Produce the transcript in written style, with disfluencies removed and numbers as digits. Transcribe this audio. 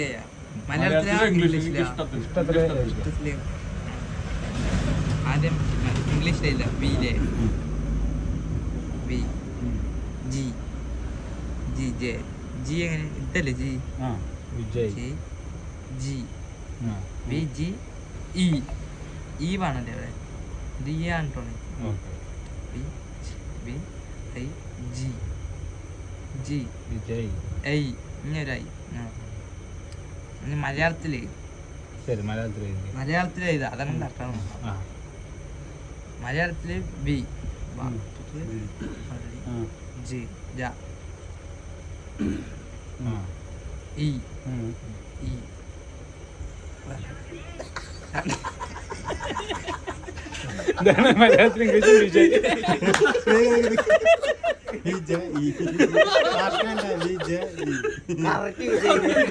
ചെയ്യാം. മലയാളത്തിലാ ഇംഗ്ലീഷിലാ? ആദ്യം ഇംഗ്ലീഷിലില്ല. ബിയിലെ B G G J G എങ്ങനെ ഇതല്ലേ G G G B G E E വേണല്ലേ അവിടെ? ഡി ആണ് Tony. B B I G G I ഇങ്ങനൊരു ഐ. മലയാളത്തില് മലയാളത്തില് എഴുതാ. അതാണ് കറക്റ്റാണ്. മലയാളത്തില് ബി ജി ജ ഇ ഇ മലയാളത്തിൽ ഇംഗ്ലീഷ് വിജയ്